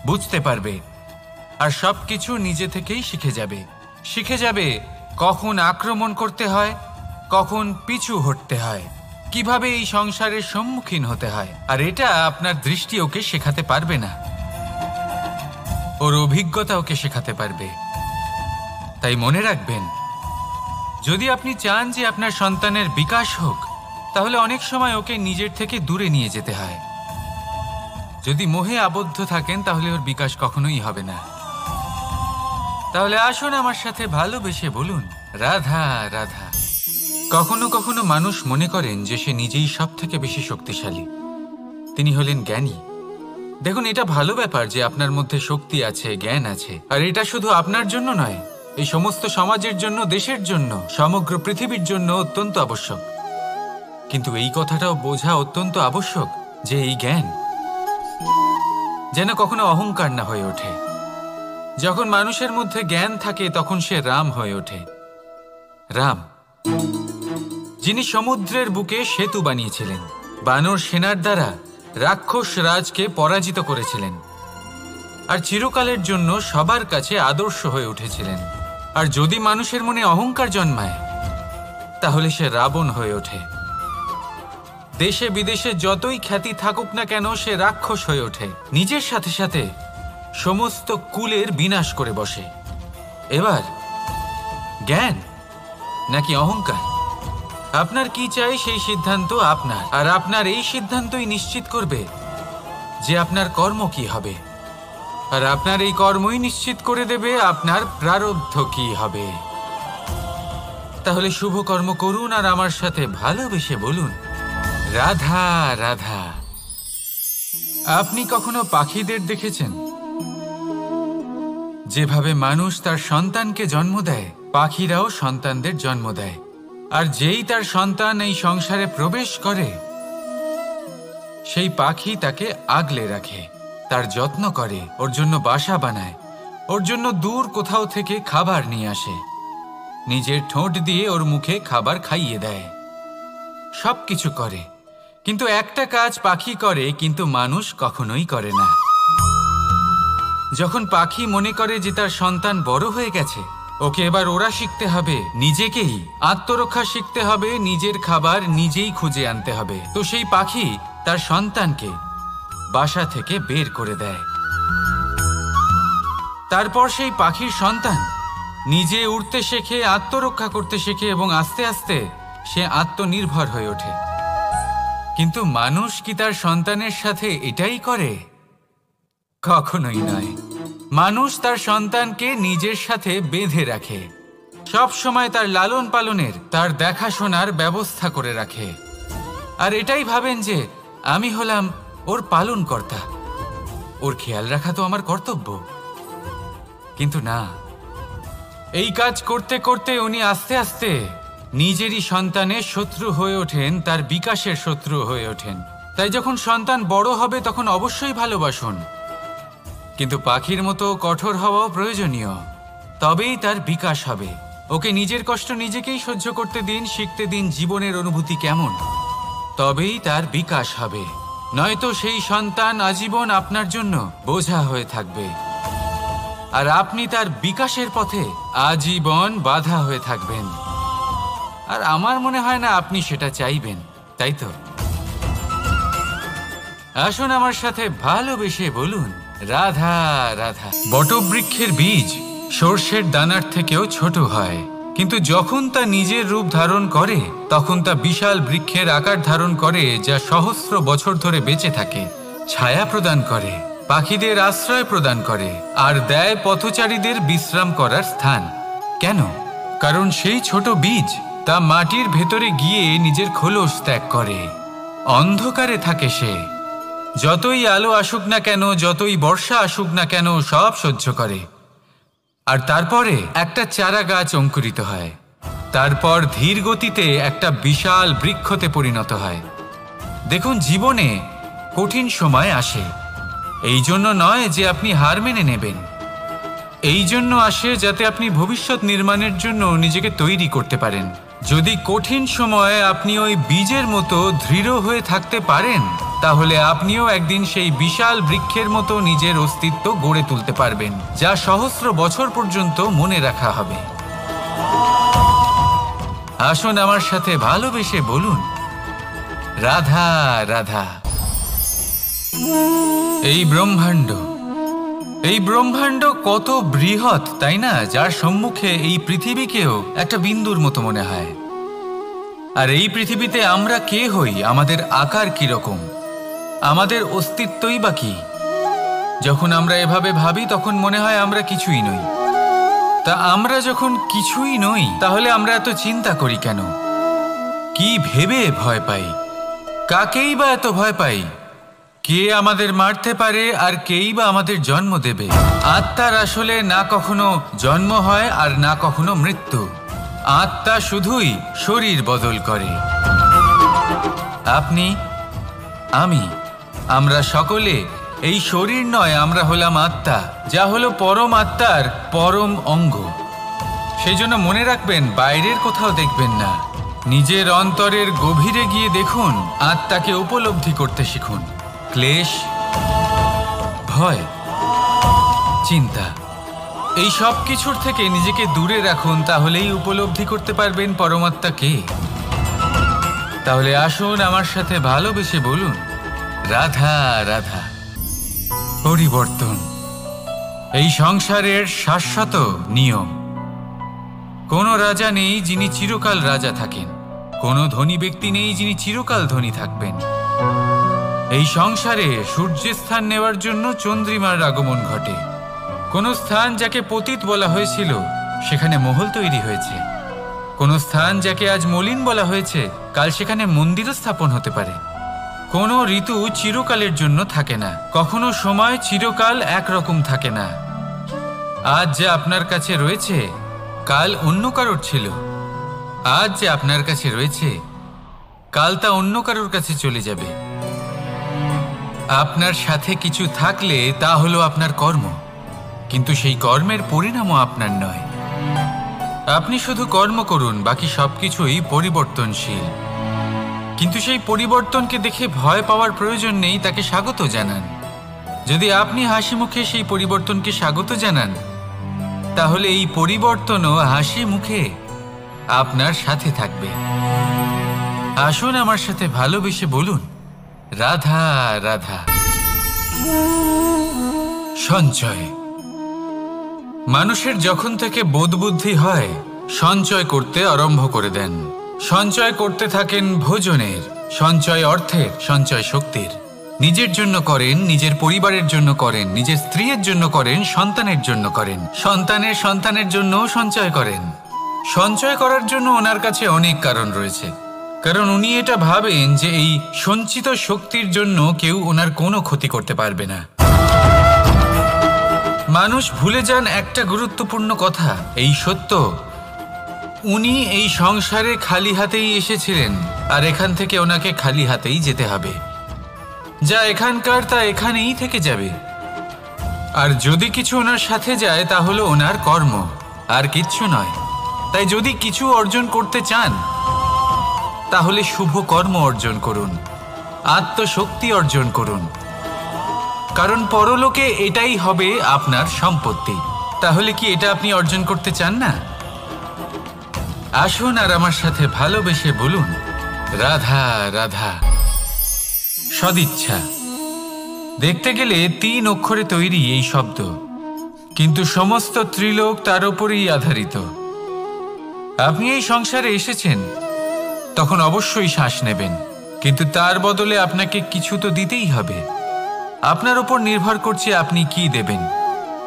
A: বুঝতে পারবে, আর সবকিছু নিজে থেকেই শিখে যাবে কখন আক্রমণ করতে হয়, কখন পিছু হটতে হয়, কিভাবে এই সংসারের সম্মুখীন হতে হয়। আর এটা আপনার দৃষ্টি ওকে শেখাতে পারবে না, ওর অভিজ্ঞতা ওকে শেখাতে পারবে। তাই মনে রাখবেন, যদি আপনি চান যে আপনার সন্তানের বিকাশ হোক, তাহলে অনেক সময় ওকে নিজের থেকে দূরে নিয়ে যেতে হয়। যদি মোহে আবদ্ধ থাকেন, তাহলে ওর বিকাশ কখনোই হবে না। তাহলে আসুন আমার সাথে ভালোবেসে বলুন, রাধা রাধা। কখনো কখনো মানুষ মনে করেন যে সে নিজেই সব থেকে বেশি শক্তিশালী, তিনি হলেন জ্ঞানী। দেখুন, এটা ভালো ব্যাপার যে আপনার মধ্যে শক্তি আছে, জ্ঞান আছে, আর এটা শুধু আপনার জন্য নয়, এই সমস্ত সমাজের জন্য, দেশের জন্য, সমগ্র পৃথিবীর জন্য অত্যন্ত আবশ্যক। কিন্তু এই কথাটাও বোঝা অত্যন্ত আবশ্যক যে এই জ্ঞান যেন কখনো অহংকার না হয়ে ওঠে। যখন মানুষের মধ্যে জ্ঞান থাকে, তখন সে রাম হয়ে ওঠে। রাম, যিনি সমুদ্রের বুকে সেতু বানিয়েছিলেন, বানর সেনার দ্বারা রাক্ষস রাজকে পরাজিত করেছিলেন, আর চিরকালের জন্য সবার কাছে আদর্শ হয়ে উঠেছিলেন। আর যদি মানুষের মনে অহংকার জন্মায়, তাহলে সে রাবণ হয়ে ওঠে। দেশে বিদেশে যতই খ্যাতি থাকুক না কেন, সে রাক্ষস হয়ে ওঠে, নিজের সাথে সাথে সমস্ত কুলের বিনাশ করে বসে। এবার জ্ঞান নাকি অহংকার, আপনার কি চাই সেই সিদ্ধান্ত আপনার, আর আপনার এই সিদ্ধান্তই নিশ্চিত করবে যে আপনার কর্ম কি হবে, আর আপনার এই কর্মই নিশ্চিত করে দেবে আপনার প্রারব্ধ কি হবে। তাহলে শুভ কর্ম করুন আর আমার সাথে ভালোবেসে বলুন, রাধা রাধা। আপনি কখনো পাখিদের দেখেছেন? যেভাবে মানুষ তার সন্তানকে জন্ম দেয়, পাখিরাও সন্তানদের জন্ম দেয়। আর যেই তার সন্তান এই সংসারে প্রবেশ করে, সেই পাখি তাকে আগলে রাখে, তার যত্ন করে, ওর জন্য বাসা বানায়, ওর জন্য দূর কোথাও থেকে খাবার নিয়ে আসে, নিজের ঠোঁট দিয়ে ওর মুখে খাবার খাইয়ে দেয়, সব কিছু করে। কিন্তু একটা কাজ পাখি করে, কিন্তু মানুষ কখনোই করে না। যখন পাখি মনে করে যে তার সন্তান বড় হয়ে গেছে, ওকে এবার ওরা শিখতে হবে, নিজেকেই আত্মরক্ষা শিখতে হবে, নিজের খাবার নিজেই খুঁজে আনতে হবে, তো সেই পাখি তার সন্তানকে বাসা থেকে বের করে দেয়। তারপর সেই পাখির সন্তান নিজে উড়তে শেখে, আত্মরক্ষা করতে শেখে, এবং আস্তে আস্তে সে আত্মনির্ভর হয়ে ওঠে। কিন্তু মানুষ কি তার সন্তানের সাথে এটাই করে? কখনোই নয়। মানুষ তার সন্তানকে নিজের সাথে বেঁধে রাখে, সব সময় তার লালন পালনের, তার দেখাশোনার ব্যবস্থা করে রাখে, আর এটাই ভাবেন যে আমি হলাম ওর পালনকর্তা, ওর খেয়াল রাখা তো আমার কর্তব্য। কিন্তু না, এই কাজ করতে করতে উনি আস্তে আস্তে নিজেরই সন্তানের শত্রু হয়ে ওঠেন, তার বিকাশের শত্রু হয়ে ওঠেন। তাই যখন সন্তান বড় হবে, তখন অবশ্যই ভালোবাসুন, কিন্তু পাখির মতো কঠোর হওয়াও প্রয়োজনীয়, তবেই তার বিকাশ হবে। ওকে নিজের কষ্ট নিজেকেই সহ্য করতে দিন, শিখতে দিন জীবনের অনুভূতি কেমন, তবেই তার বিকাশ হবে। নয়তো সেই সন্তান আজীবন আপনার জন্য বোঝা হয়ে থাকবে, আর আপনি তার বিকাশের পথে আজীবন বাধা হয়ে থাকবেন। আর আমার মনে হয় না আপনি সেটা চাইবেন, তাই তো? আসুন আমার সাথে ভালোবেসে বলুন, রাধা রাধা। বটবৃক্ষের বীজ সর্ষের দানার থেকেও ছোট হয়, কিন্তু যখন তা নিজের রূপ ধারণ করে, তখন তা বিশাল বৃক্ষের আকার ধারণ করে, যা সহস্র বছর ধরে বেঁচে থাকে, ছায়া প্রদান করে, পাখিদের আশ্রয় প্রদান করে, আর দেয় পথচারীদের বিশ্রাম করার স্থান। কেন? কারণ সেই ছোট বীজ তা মাটির ভেতরে গিয়ে নিজের খোলস ত্যাগ করে। অন্ধকারে থাকে সে, যতই আলো আসুক না কেন, যতই বর্ষা আসুক না কেন, সব সহ্য করে। আর তারপরে একটা চারা গাছ অঙ্কুরিত হয়, তারপর ধীর গতিতে একটা বিশাল বৃক্ষতে পরিণত হয়। দেখুন, জীবনে কঠিন সময় আসে, এই জন্য নয় যে আপনি হার মেনে নেবেন, এই জন্য আসে যাতে আপনি ভবিষ্যৎ নির্মাণের জন্য নিজেকে তৈরি করতে পারেন। যদি কঠিন সময়ে আপনি ওই বীজের মতো দৃঢ় হয়ে থাকতে পারেন, তাহলে আপনিও একদিন সেই বিশাল বৃক্ষের মতো নিজের অস্তিত্ব গড়ে তুলতে পারবেন, যা সহস্র বছর পর্যন্ত মনে রাখা হবে। আসুন আমার সাথে ভালোবেসে বলুন, রাধা রাধা। এই ব্রহ্মাণ্ড কত বৃহৎ, তাই না? যার সম্মুখে এই পৃথিবীকেও একটা বিন্দুর মতো মনে হয়। আর এই পৃথিবীতে আমরা কে হই, আমাদের আকার কিরকম, আমাদের অস্তিত্বই বা কি? যখন আমরা এভাবে ভাবি তখন মনে হয় আমরা কিছুই নই। তা আমরা যখন কিছুই নই, তাহলে আমরা এত চিন্তা করি কেন? কি ভেবে ভয় পাই? কাকেই বা এত ভয় পাই? কে আমাদের মারতে পারে আর কেই বা আমাদের জন্ম দেবে? আত্মার আসলে না কখনো জন্ম হয় আর না কখনো মৃত্যু। আত্মা শুধুই শরীর বদল করে। আপনি, আমি, আমরা সকলে এই শরীর নয়, আমরা হলাম আত্মা, যা হলো পরম আত্মার পরম অঙ্গ। সেই জন্য মনে রাখবেন, বাইরের কোথাও দেখবেন না, নিজের অন্তরের গভীরে গিয়ে দেখুন, আত্মাকে উপলব্ধি করতে শিখুন। ক্লেশ, ভয়, চিন্তা, এই সব কিছুর থেকে নিজেকে দূরে রাখুন, তাহলেই উপলব্ধি করতে পারবেন পরমাত্মাকে। তাহলে আসুন আমার সাথে ভালোবেসে বলুন, রাধা রাধা। পরিবর্তন এই সংসারের শাশ্বত নিয়ম। কোনো রাজা নেই যিনি চিরকাল রাজা থাকেন, কোনো ধনী ব্যক্তি নেই যিনি চিরকাল ধনী থাকবেন। এই সংসারে সূর্যের স্থান নেওয়ার জন্য চন্দ্রিমার আগমন ঘটে। কোন স্থান যাকে পতিত বলা হয়েছিল, সেখানে মহল তৈরি হয়েছে। কোন স্থান যাকে আজ মলিন বলা হয়েছে, কাল সেখানে মন্দিরও স্থাপন হতে পারে। কোনো ঋতু চিরকালের জন্য থাকে না, কখনো সময় চিরকাল একরকম থাকে না। আজ যে আপনার কাছে রয়েছে, কাল অন্য কারোর ছিল। আজ যে আপনার কাছে রয়েছে, কাল তা অন্য কারোর কাছে চলে যাবে। আপনার সাথে কিছু থাকলে তা হলো আপনার কর্ম, কিন্তু সেই কর্মের পরিণামও আপনার নয়। আপনি শুধু কর্ম করুন, বাকি সবকিছুই পরিবর্তনশীল। কিন্তু সেই পরিবর্তনকে দেখে ভয় পাওয়ার প্রয়োজন নেই, তাকে স্বাগত জানান। যদি আপনি হাসি মুখে সেই পরিবর্তনকে স্বাগত জানান, তাহলে এই পরিবর্তনও হাসি মুখে আপনার সাথে থাকবে। আসুন আমার সাথে ভালোবেসে বলুন, রাধা রাধা। সঞ্চয়। মানুষের যখন থেকে বোধবুদ্ধি হয়, সঞ্চয় করতে আরম্ভ করে দেন। সঞ্চয় করতে থাকেন ভোজনের, সঞ্চয় অর্থের, সঞ্চয় শক্তির। নিজের জন্য করেন, নিজের পরিবারের জন্য করেন, নিজের স্ত্রীর জন্য করেন, সন্তানের জন্য করেন, সন্তানের সন্তানের জন্যও সঞ্চয় করেন। সঞ্চয় করার জন্য ওনার কাছে অনেক কারণ রয়েছে, কারণ উনি এটা ভাবেন যে এই সঞ্চিত শক্তির জন্য কেউ ওনার কোনো ক্ষতি করতে পারবে না। মানুষ ভুলে যান একটা গুরুত্বপূর্ণ কথা, এই সত্য, উনি এই সংসারে খালি হাতেই এসেছিলেন, আর এখান থেকে ওনাকে খালি হাতেই যেতে হবে। যা এখানকার তা এখানেই থেকে যাবে। আর যদি কিছু ওনার সাথে যায়, তা হলো ওনার কর্ম, আর কিচ্ছু নয়। তাই যদি কিছু অর্জন করতে চান, তাহলে শুভ কর্ম অর্জন করুন, আত্মশক্তি অর্জন করুন, কারণ পরলোকে এটাই হবে আপনার সম্পত্তি। তাহলে কি এটা আপনি অর্জন করতে চান না? আসুন আর আমার সাথে ভালোবেসে বলুন, রাধা রাধা। সদিচ্ছা। দেখতে গেলে 3 অক্ষরে তৈরি এই শব্দ, কিন্তু সমস্ত ত্রিলোক তার উপরেই আধারিত। আপনি এই সংসারে এসেছেন, তখন অবশ্যই শ্বাস নেবেন, কিন্তু তার বদলে আপনাকে কিছু তো দিতেই হবে। আপনার উপর নির্ভর করছে আপনি কি দেবেন।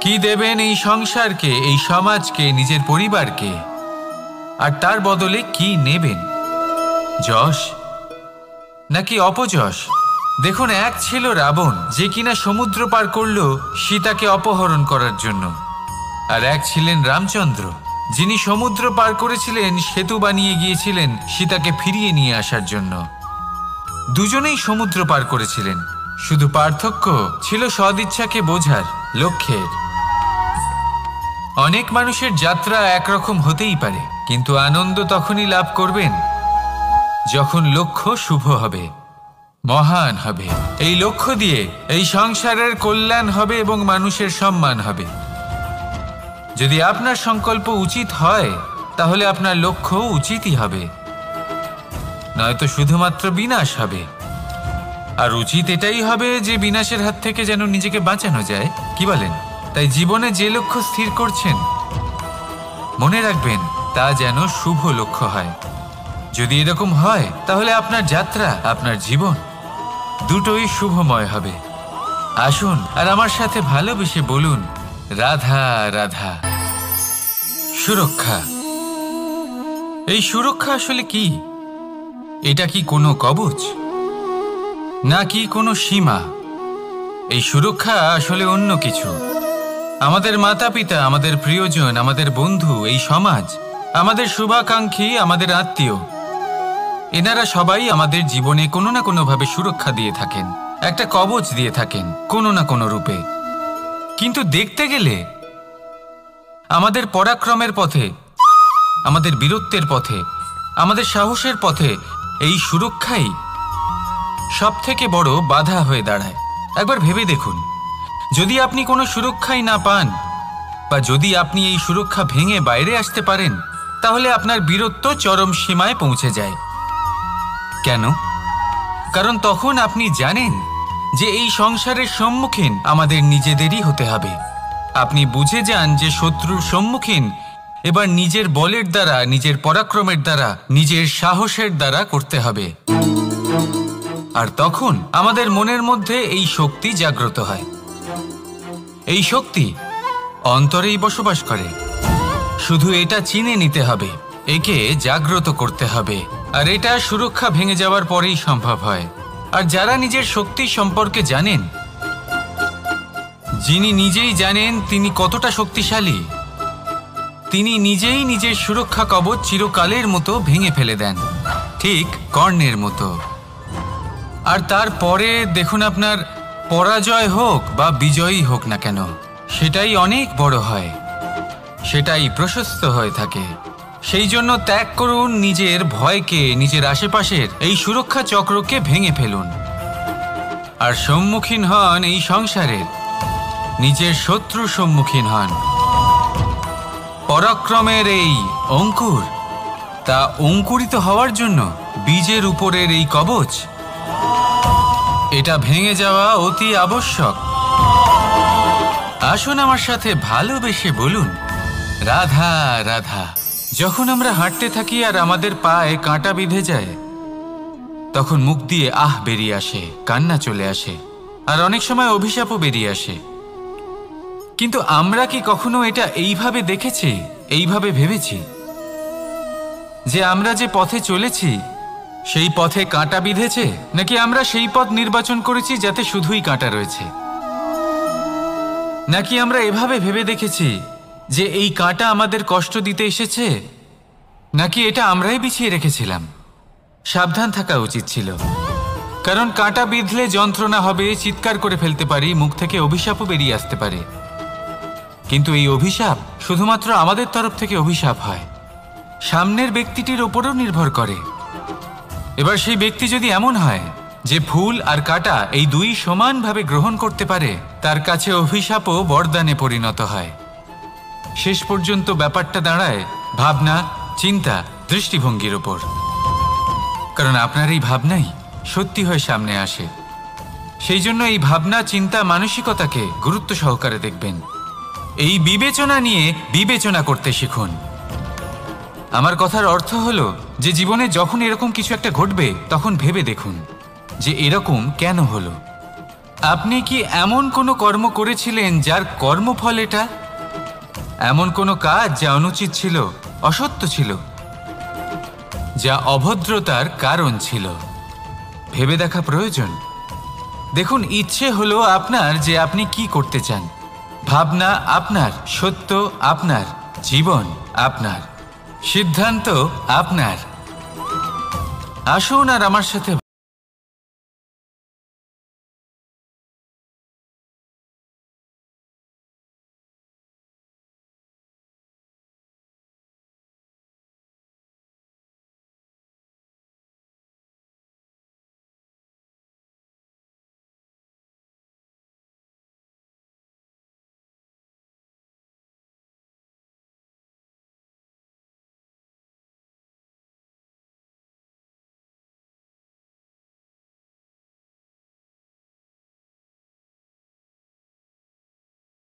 A: কি দেবেন এই সংসারকে, এই সমাজকে, নিজের পরিবারকে, আর তার বদলে কি নেবেন? যশ নাকি অপযশ? দেখুন, এক ছিল রাবণ, যে কিনা সমুদ্র পার করল সীতাকে অপহরণ করার জন্য, আর এক ছিলেন রামচন্দ্র, যিনি সমুদ্র পার করেছিলেন, সেতু বানিয়ে গিয়েছিলেন সীতাকে ফিরিয়ে নিয়ে আসার জন্য। দুজনেই সমুদ্র পার করেছিলেন, শুধু পার্থক্য ছিল সদিচ্ছাকে বোঝার লক্ষ্যের। অনেক মানুষের যাত্রা একরকম হতেই পারে, কিন্তু আনন্দ তখনই লাভ করবেন যখন লক্ষ্য শুভ হবে, মহান হবে। এই লক্ষ্য দিয়ে এই সংসারের কল্যাণ হবে এবং মানুষের সম্মান হবে। যদি আপনার সংকল্প উচিত হয়, তাহলে আপনার লক্ষ্য উচিতই হবে, নয়তো শুধুমাত্র বিনাশ হবে। আর উচিত এটাই হবে যে বিনাশের হাত থেকে যেন নিজেকে বাঁচানো যায়, কি বলেন? তাই জীবনে যে লক্ষ্য স্থির করছেন, মনে রাখবেন তা যেন শুভ লক্ষ্য হয়। যদি এরকম হয়, তাহলে আপনার যাত্রা, আপনার জীবন দুটোই শুভময় হবে। আসুন আর আমার সাথে ভালোবেসে বলুন, রাধা রাধা। সুরক্ষা। এই সুরক্ষা আসলে কি? এটা কি কোনো কবচ, নাকি কোনো সীমা? এই সুরক্ষা আসলে অন্য কিছু। আমাদের মাতা পিতা, আমাদের প্রিয়জন, আমাদের বন্ধু, এই সমাজ, আমাদের শুভাকাঙ্ক্ষী, আমাদের আত্মীয়, এনারা সবাই আমাদের জীবনে কোনো না কোনোভাবে সুরক্ষা দিয়ে থাকেন, একটা কবচ দিয়ে থাকেন কোনো না কোনো রূপে। কিন্তু দেখতে গেলে আমাদের পরাক্রমের পথে, আমাদের বীরত্বের পথে, আমাদের সাহসের পথে এই সুরক্ষাই সবথেকে বড় বাধা হয়ে দাঁড়ায়। একবার ভেবে দেখুন, যদি আপনি কোনো সুরক্ষাই না পান, বা যদি আপনি এই সুরক্ষা ভেঙে বাইরে আসতে পারেন, তাহলে আপনার বীরত্ব চরম সীমায় পৌঁছে যায়। কেন? কারণ তখন আপনি জানেন যে এই সংসারের সম্মুখীন আমাদের নিজেদেরই হতে হবে। আপনি বুঝে যান যে শত্রুর সম্মুখীন এবার নিজের বলের দ্বারা, নিজের পরাক্রমের দ্বারা, নিজের সাহসের দ্বারা করতে হবে। আর তখন আমাদের মনের মধ্যে এই শক্তি জাগ্রত হয়। এই শক্তি অন্তরেই বসবাস করে। শুধু এটা চিনে নিতে হবে, একে জাগ্রত করতে হবে। আর এটা সুরক্ষা ভেঙে যাওয়ার পরেই সম্ভব হয়। আর যারা নিজের শক্তি সম্পর্কে জানেন, যিনি নিজেই জানেন তিনি কতটা শক্তিশালী, তিনি নিজেই নিজের সুরক্ষা কবচ চিরকালের মতো ভেঙে ফেলে দেন, ঠিক কর্ণের মতো। আর তারপরে দেখুন, আপনার পরাজয় হোক বা বিজয়ী হোক না কেন, সেটাই অনেক বড় হয়, সেটাই প্রশস্ত হয়ে থাকে। সেই জন্য ত্যাগ করুন নিজের ভয়কে, নিজের আশেপাশের এই সুরক্ষা চক্রকে ভেঙে ফেলুন। আর সম্মুখীন হন এই সংসারের নিজের শত্রু সম্মুখীন হন। পরাক্রমের এই অঙ্কুর, তা অঙ্কুরিত হওয়ার জন্য বীজের উপরের এই কবচ, এটা ভেঙে যাওয়া অতি আবশ্যক। আসুন আমার সাথে ভালোবেসে বলুন, রাধা রাধা। যখন আমরা হাঁটতে থাকি আর আমাদের পায়ে কাঁটা বিঁধে যায়, তখন মুখ দিয়ে আহ বেরিয়ে আসে, কান্না চলে আসে, আর অনেক সময় অভিশাপও বেরিয়ে আসে। কিন্তু আমরা কি কখনো এটা এইভাবে দেখেছি, এইভাবে ভেবেছি যে আমরা যে পথে চলেছি সেই পথে কাঁটা বিঁধেছে, নাকি আমরা সেই পথ নির্বাচন করেছি যাতে শুধুই কাঁটা রয়েছে? নাকি আমরা এভাবে ভেবে দেখেছি যে এই কাঁটা আমাদের কষ্ট দিতে এসেছে, নাকি এটা আমরাই বিছিয়ে রেখেছিলাম? সাবধান থাকা উচিত ছিল, কারণ কাঁটা বিঁধলে যন্ত্রণা হবে, চিৎকার করে ফেলতে পারি, মুখ থেকে অভিশাপও বেরিয়ে আসতে পারে। কিন্তু এই অভিশাপ শুধুমাত্র আমাদের তরফ থেকে অভিশাপ হয়, সামনের ব্যক্তিটির ওপরও নির্ভর করে। এবার সেই ব্যক্তি যদি এমন হয় যে ফুল আর কাঁটা এই দুই সমানভাবে গ্রহণ করতে পারে, তার কাছে অভিশাপও বরদানে পরিণত হয়। শেষ পর্যন্ত ব্যাপারটা দাঁড়ায় ভাবনা, চিন্তা, দৃষ্টিভঙ্গির ওপর। কারণ আপনার এই ভাবনাই সত্যি হয়ে সামনে আসে। সেই জন্য এই ভাবনা, চিন্তা, মানসিকতাকে গুরুত্ব সহকারে দেখবেন। এই বিবেচনা নিয়ে বিবেচনা করতে শিখুন। আমার কথার অর্থ হলো যে জীবনে যখন এরকম কিছু একটা ঘটবে, তখন ভেবে দেখুন যে এরকম কেন হলো। আপনি কি এমন কোনো কর্ম করেছিলেন যার কর্মফল এটা? এমন কোনো কাজ যা অনুচিত ছিল, অসত্য ছিল, যা অভদ্রতার কারণ ছিল? ভেবে দেখা প্রয়োজন। দেখুন, ইচ্ছে হলো আপনার যে আপনি কি করতে চান, ভাবনা আপনার, সত্য আপনার, জীবন আপনার সিদ্ধান্ত আপনার। আসুন আর আমার সাথে